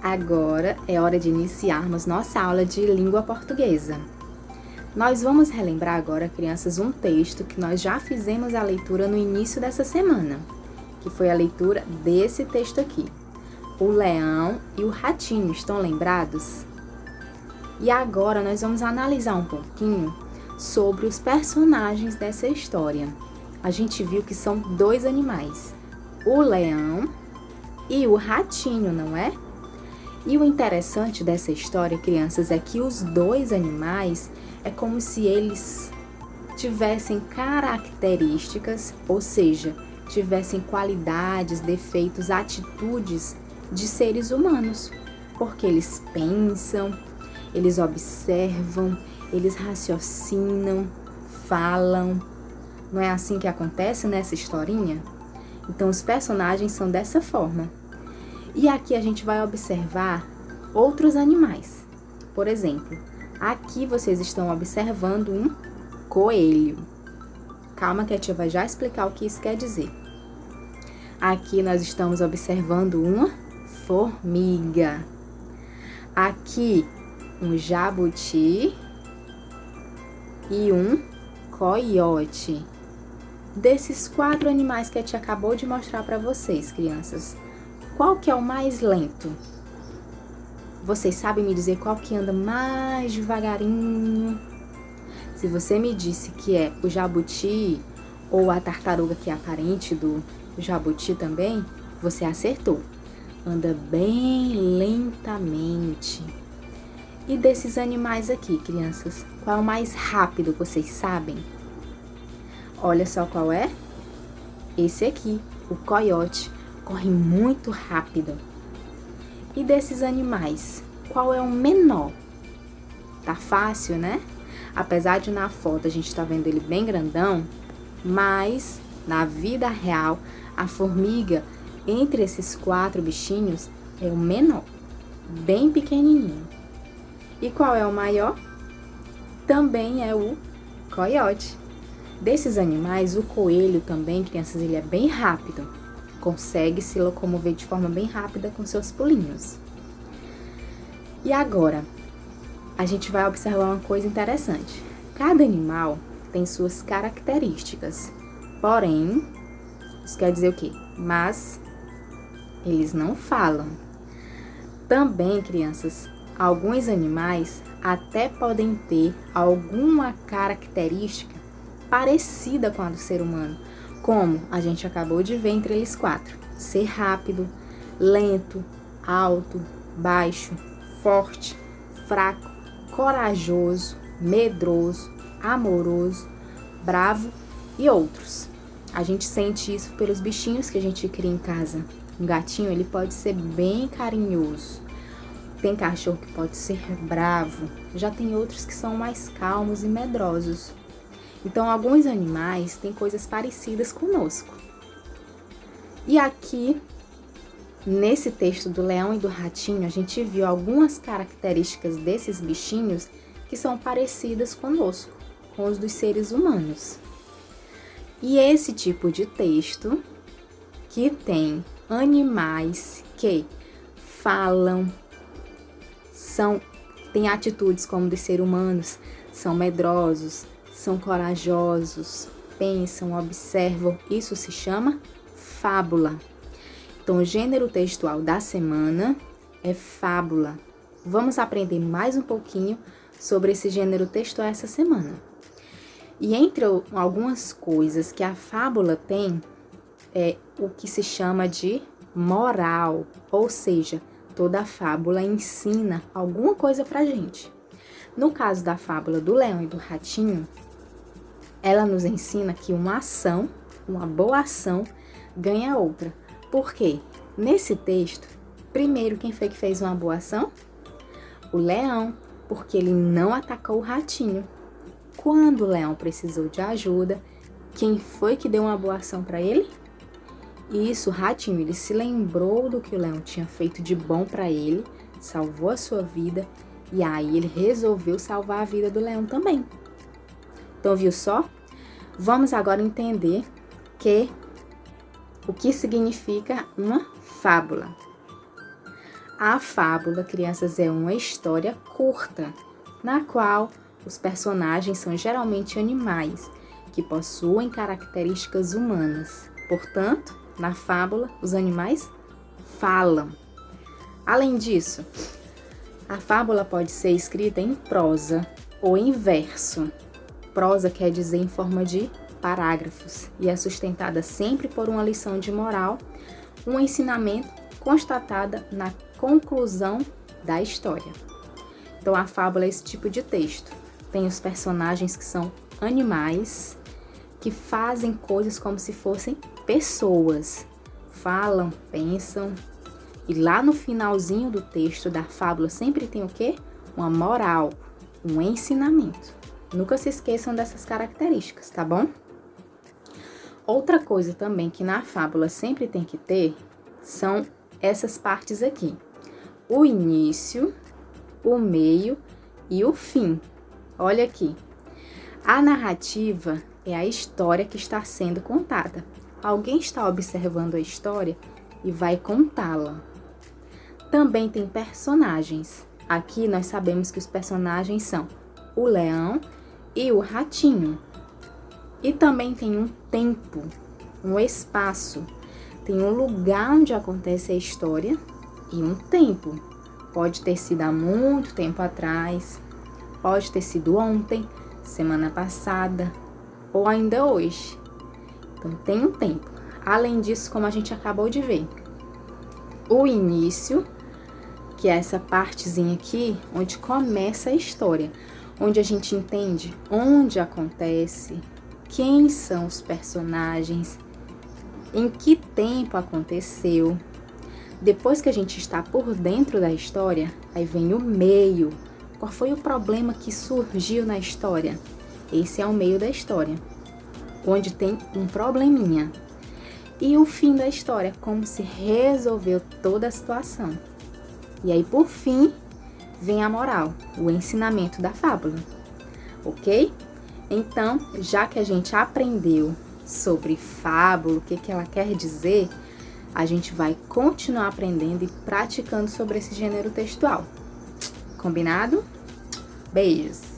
Agora é hora de iniciarmos nossa aula de língua portuguesa. Nós vamos relembrar agora, crianças, um texto que nós já fizemos a leitura no início dessa semana, que foi a leitura desse texto aqui. O Leão e o Ratinho, estão lembrados? E agora nós vamos analisar um pouquinho sobre os personagens dessa história. A gente viu que são dois animais, o leão e o ratinho, não é? E o interessante dessa história, crianças, é que os dois animais é como se eles tivessem características, ou seja, tivessem qualidades, defeitos, atitudes de seres humanos, porque eles pensam, eles observam, eles raciocinam, falam. Não é assim que acontece nessa historinha? Então, os personagens são dessa forma. E aqui a gente vai observar outros animais. Por exemplo, aqui vocês estão observando um coelho. Calma que a tia vai já explicar o que isso quer dizer. Aqui nós estamos observando uma formiga. Aqui um jabuti e um coiote. Desses 4 animais que a tia acabou de mostrar para vocês, crianças, qual que é o mais lento? Vocês sabem me dizer qual que anda mais devagarinho? Se você me disse que é o jabuti ou a tartaruga, que é a parente do jabuti também, você acertou. Anda bem lentamente. E desses animais aqui, crianças, qual é o mais rápido, vocês sabem? Olha só qual é. Esse aqui, o coiote, corre muito rápido. E desses animais, qual é o menor? Tá fácil, né? Apesar de na foto a gente tá vendo ele bem grandão, mas na vida real, a formiga, entre esses 4 bichinhos, é o menor, bem pequenininho. E qual é o maior? Também é o coiote. Desses animais, o coelho também, crianças, ele é bem rápido. Consegue se locomover de forma bem rápida com seus pulinhos. E agora, a gente vai observar uma coisa interessante. Cada animal tem suas características. Porém, isso quer dizer o quê? Mas eles não falam. Também, crianças, alguns animais até podem ter alguma característica parecida com a do ser humano, como a gente acabou de ver entre eles 4. Ser rápido, lento, alto, baixo, forte, fraco, corajoso, medroso, amoroso, bravo e outros. A gente sente isso pelos bichinhos que a gente cria em casa. Um gatinho, ele pode ser bem carinhoso. Tem cachorro que pode ser bravo. Já tem outros que são mais calmos e medrosos. Então, alguns animais têm coisas parecidas conosco. E aqui, nesse texto do leão e do ratinho, a gente viu algumas características desses bichinhos que são parecidas conosco, com os dos seres humanos. E esse tipo de texto, que tem animais que falam, têm atitudes como dos seres humanos, são medrosos, são corajosos, pensam, observam, isso se chama fábula. Então, o gênero textual da semana é fábula. Vamos aprender mais um pouquinho sobre esse gênero textual essa semana. E entre algumas coisas que a fábula tem, é o que se chama de moral, ou seja, toda fábula ensina alguma coisa pra gente. No caso da fábula do leão e do ratinho, ela nos ensina que uma ação, uma boa ação, ganha outra. Por quê? Nesse texto, primeiro, quem foi que fez uma boa ação? O leão, porque ele não atacou o ratinho. Quando o leão precisou de ajuda, quem foi que deu uma boa ação para ele? Isso, o ratinho, ele se lembrou do que o leão tinha feito de bom para ele, salvou a sua vida, e aí ele resolveu salvar a vida do leão também. Então, viu só? Vamos agora entender o que significa uma fábula. A fábula, crianças, é uma história curta, na qual os personagens são geralmente animais, que possuem características humanas. Portanto, na fábula, os animais falam. Além disso, a fábula pode ser escrita em prosa ou em verso. Prosa quer dizer em forma de parágrafos e é sustentada sempre por uma lição de moral, um ensinamento constatada na conclusão da história. Então, a fábula é esse tipo de texto. Tem os personagens que são animais, que fazem coisas como se fossem pessoas. Falam, pensam. E lá no finalzinho do texto da fábula sempre tem o quê? Uma moral, um ensinamento. Nunca se esqueçam dessas características, tá bom? Outra coisa também que na fábula sempre tem que ter são essas partes aqui. O início, o meio e o fim. Olha aqui. A narrativa é a história que está sendo contada. Alguém está observando a história e vai contá-la. Também tem personagens. Aqui nós sabemos que os personagens são o leão e o ratinho. E também tem um tempo, um espaço. Tem um lugar onde acontece a história e um tempo. Pode ter sido há muito tempo atrás, pode ter sido ontem, semana passada ou ainda hoje. Então tem um tempo. Além disso, como a gente acabou de ver, o início, que é essa partezinha aqui, onde começa a história, onde a gente entende onde acontece, quem são os personagens, em que tempo aconteceu. Depois que a gente está por dentro da história, aí vem o meio. Qual foi o problema que surgiu na história? Esse é o meio da história, onde tem um probleminha. E o fim da história, como se resolveu toda a situação. E aí, por fim, vem a moral, o ensinamento da fábula, ok? Então, já que a gente aprendeu sobre fábula, o que ela quer dizer, a gente vai continuar aprendendo e praticando sobre esse gênero textual. Combinado? Beijos!